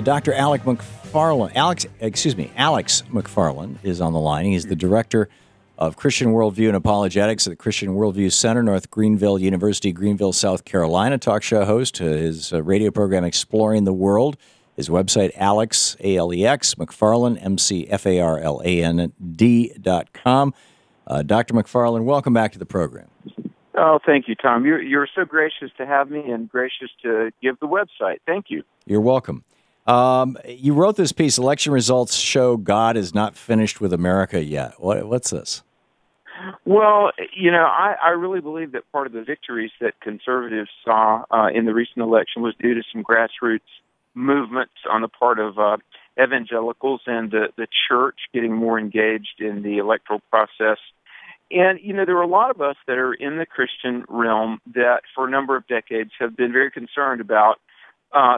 Dr. Alex McFarland is on the line. He's the director of Christian Worldview and Apologetics at the Christian Worldview Center, North Greenville University, Greenville, South Carolina. Talk show host. His radio program, Exploring the World. His website, Alex, A-L-E-X, McFarland, McFarland.com. Dr. McFarland, welcome back to the program. Oh, thank you, Tom. You're so gracious to have me and gracious to give the website. Thank you. You're welcome. You wrote this piece, Election Results Show God is Not Finished with America Yet. What's this? Well, I really believe that part of the victories that conservatives saw in the recent election was due to some grassroots movements on the part of evangelicals and the church getting more engaged in the electoral process. And, there are a lot of us that are in the Christian realm that for a number of decades have been very concerned about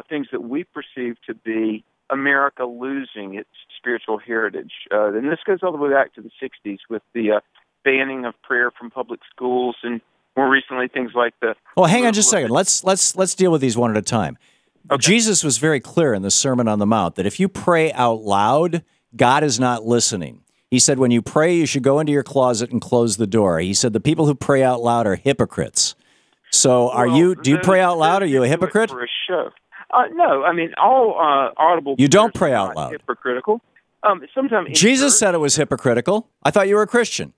things that we perceive to be America losing its spiritual heritage. And this goes all the way back to the 60s with the banning of prayer from public schools and more recently things like the... Well, hang on just a second. Let's deal with these one at a time. Okay. Jesus was very clear in the Sermon on the Mount that if you pray out loud, God is not listening. He said when you pray, you should go into your closet and close the door. He said the people who pray out loud are hypocrites. So do you pray out loud? Are you a hypocrite? For a show. No, I mean, all audible... You don't pray out loud. Hypocritical. Sometimes Jesus said it was hypocritical. I thought you were a Christian.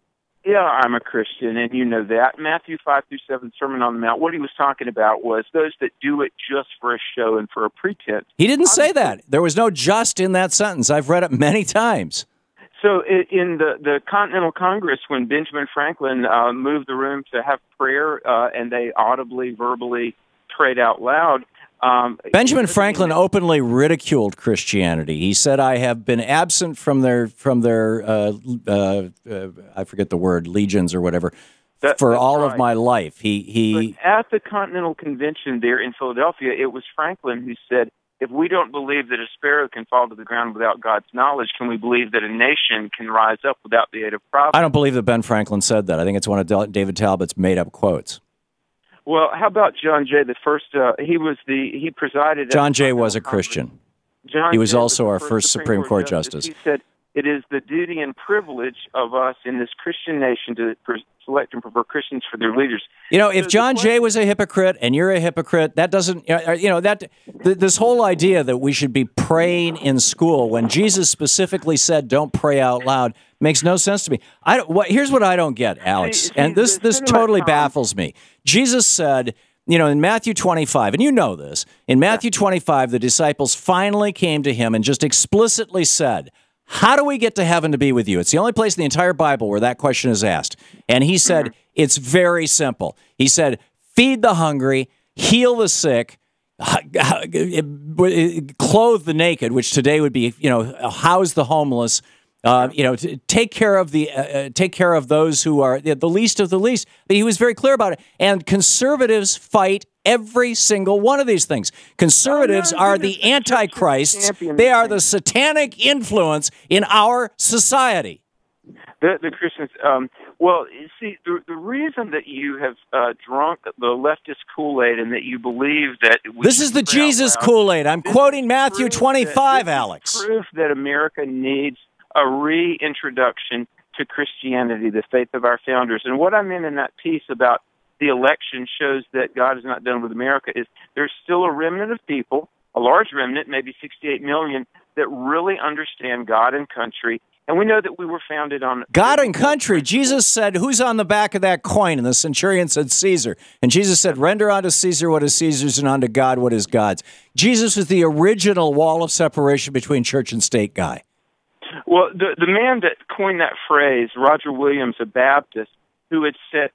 Yeah, I'm a Christian, and you know that. Matthew 5-7, Sermon on the Mount, what he was talking about was those that do it just for a show and for a pretense. He didn't say that. There was no just in that sentence. I've read it many times. So in the Continental Congress, when Benjamin Franklin moved the room to have prayer, and they audibly, verbally prayed out loud, Benjamin Franklin openly ridiculed Christianity. He said, "I have been absent from their I forget the word, legions or whatever, for all of my life." He But at the Continental Convention there in Philadelphia, it was Franklin who said, "If we don't believe that a sparrow can fall to the ground without God's knowledge, can we believe that a nation can rise up without the aid of providence?" I don't believe that Ben Franklin said that. I think it's one of David Talbot's made-up quotes. Well, how about John Jay? The first, he presided. John Jay was a Christian. He was also our first Supreme Court Justice. He said, "It is the duty and privilege of us in this Christian nation to select and prefer Christians for their leaders." If John Jay was a hypocrite and you're a hypocrite, that doesn't, this whole idea that we should be praying in school when Jesus specifically said, "Don't pray out loud," makes no sense to me. Here's what I don't get, Alex, and this totally baffles me. Jesus said, in Matthew 25, and you know this, in Matthew 25, the disciples finally came to him and just explicitly said, "How do we get to heaven to be with you?" It's the only place in the entire Bible where that question is asked. And he said, it's very simple. He said, feed the hungry, heal the sick, clothe the naked, which today would be, house the homeless, take care of those who are the least of the least. But he was very clear about it. And conservatives fight every single one of these things. Conservatives are the antichrists. They are the satanic influence in our society. The Christians, see, the reason that you have drunk the leftist Kool-Aid and that you believe that... This is the Jesus Kool-Aid. I'm quoting Matthew 25, Alex. This is proof that America needs a reintroduction to Christianity, the faith of our founders. And what I meant in that piece about the election shows that God is not done with America is there's still a remnant of people, a large remnant, maybe 68 million, that really understand God and country. And we know that we were founded on... God and country. Jesus said, who's on the back of that coin? And the centurion said, Caesar. And Jesus said, render unto Caesar what is Caesar's and unto God what is God's. Jesus was the original wall of separation between church and state guy. Well, the man that coined that phrase, Roger Williams, a Baptist, who had said,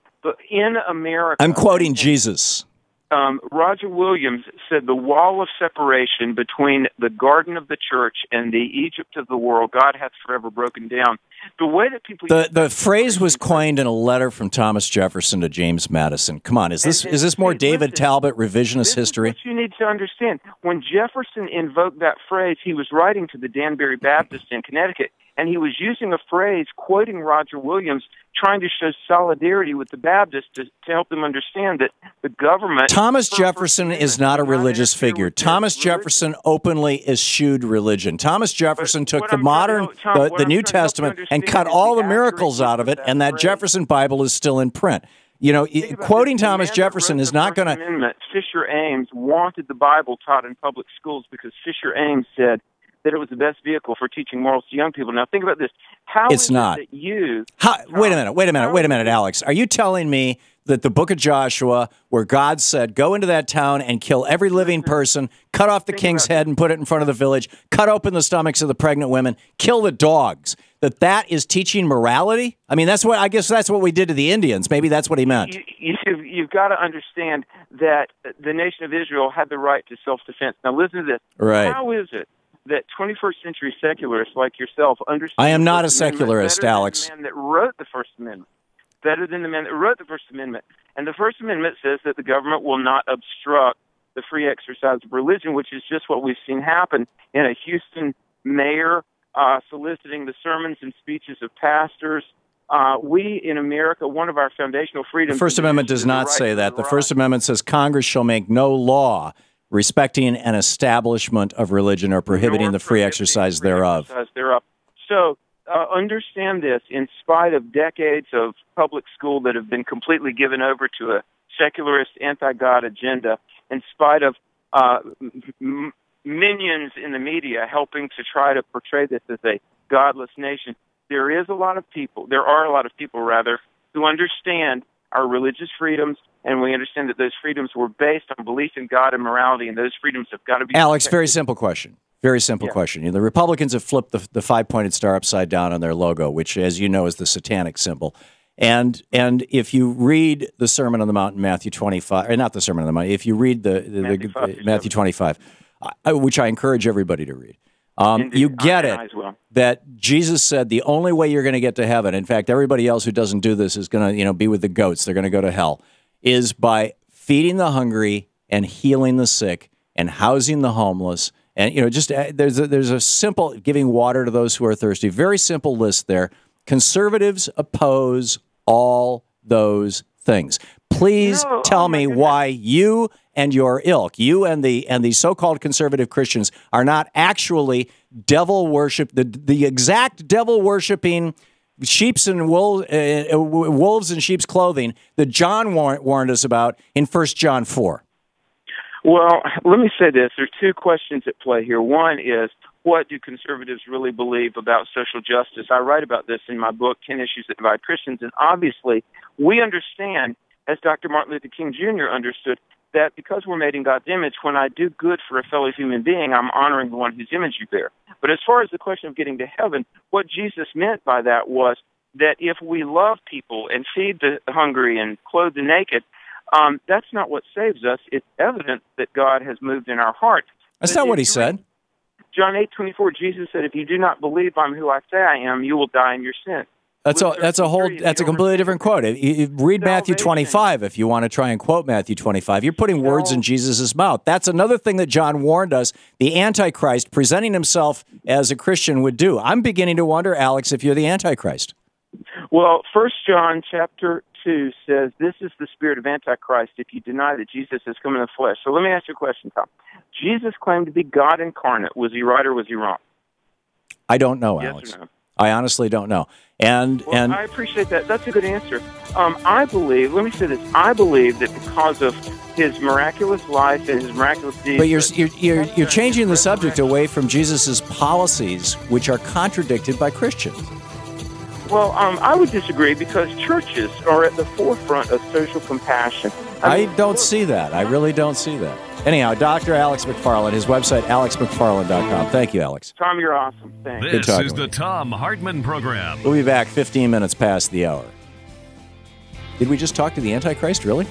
in America... I'm quoting Jesus. Roger Williams said the wall of separation between the garden of the church and the Egypt of the world, God hath forever broken down. The way that people... The phrase was coined in a letter from Thomas Jefferson to James Madison. Come on, is this more David Talbot revisionist history? This is what you need to understand. When Jefferson invoked that phrase, he was writing to the Danbury Baptist in Connecticut. and he was using a phrase, quoting Roger Williams, trying to show solidarity with the Baptists to help them understand that the government... Thomas Jefferson is not a religious figure. Thomas Jefferson openly eschewed religion. Thomas Jefferson took the New Testament and cut all the miracles out of it, and that Jefferson Bible is still in print. You know, quoting Thomas Jefferson is not going to... Fisher Ames wanted the Bible taught in public schools because Fisher Ames said that it was the best vehicle for teaching morals to young people. Now, think about this. How it's is not. It that you... Wait a minute, Alex. Are you telling me that the book of Joshua, where God said, go into that town and kill every living person, cut off the king's head and put it in front of the village, cut open the stomachs of the pregnant women, kill the dogs, that is teaching morality? I mean, I guess that's what we did to the Indians. Maybe that's what he meant. You've got to understand that the nation of Israel had the right to self-defense. Now, listen to this. Right. How is it that 21st century secularists like yourself understand... I am not a secularist, Alex. ...better than the man that wrote the First Amendment? Better than the man that wrote the First Amendment. And the First Amendment says that the government will not obstruct the free exercise of religion, which is just what we've seen happen in a Houston mayor soliciting the sermons and speeches of pastors. We in America, one of our foundational freedoms... The First Amendment does not say that. The First Amendment says Congress shall make no law respecting an establishment of religion or prohibiting the free exercise thereof. So understand this, in spite of decades of public school that have been completely given over to a secularist, anti-God agenda, in spite of minions in the media helping to try to portray this as a godless nation, there are a lot of people, who understand our religious freedoms, and we understand that those freedoms were based on belief in God and morality, and those freedoms have got to be Alex, protected. very simple question. Very simple question. You know, the Republicans have flipped the five-pointed star upside down on their logo, which, as you know, is the satanic symbol. And if you read the Sermon on the Mount in Matthew 25, or not the Sermon on the Mount, if you read Matthew 25, which I encourage everybody to read, you get it that Jesus said the only way you're going to get to heaven, in fact, everybody else who doesn't do this is going to be with the goats, they're going to go to hell, is by feeding the hungry and healing the sick and housing the homeless. And there's a simple giving water to those who are thirsty. Very simple list there. Conservatives oppose all those things. Please tell me why you and your ilk, you and the so-called conservative Christians, are not actually devil worship, the exact devil worshiping wolves in sheep's clothing that John warned us about in 1 John 4. Well, let me say this. There are two questions at play here. One is, what do conservatives really believe about social justice? I write about this in my book, 10 Issues That Divide Christians, and obviously we understand, as Dr. Martin Luther King Jr. understood, that because we're made in God's image, when I do good for a fellow human being, I'm honoring the one whose image you bear. But as far as the question of getting to heaven, what Jesus meant by that was that if we love people and feed the hungry and clothe the naked, that's not what saves us. It's evidence that God has moved in our hearts. That's not what he said. John 8:24, Jesus said, "If you do not believe I'm who I say I am, you will die in your sin." That's a completely different quote. You read Matthew 25 if you want to try and quote Matthew 25. You're putting words in Jesus' mouth. That's another thing that John warned us, the Antichrist presenting himself as a Christian would do. I'm beginning to wonder, Alex, if you're the Antichrist. Well, 1 John chapter 2 says, this is the spirit of Antichrist if you deny that Jesus has come in the flesh. So let me ask you a question, Tom. Jesus claimed to be God incarnate. Was he right or was he wrong? I don't know, Alex. Yes or no? I honestly don't know. And I appreciate that. That's a good answer. I believe that because of his miraculous life and his miraculous deeds. But you're changing the subject away from Jesus' policies, which are contradicted by Christians. Well, I would disagree because churches are at the forefront of social compassion. I don't see that. I really don't see that. Anyhow, Dr. Alex McFarland, his website, alexmcfarland.com. Thank you, Alex. Tom, you're awesome. Thanks. This is the Thom Hartmann Program. We'll be back 15 minutes past the hour. Did we just talk to the Antichrist, really?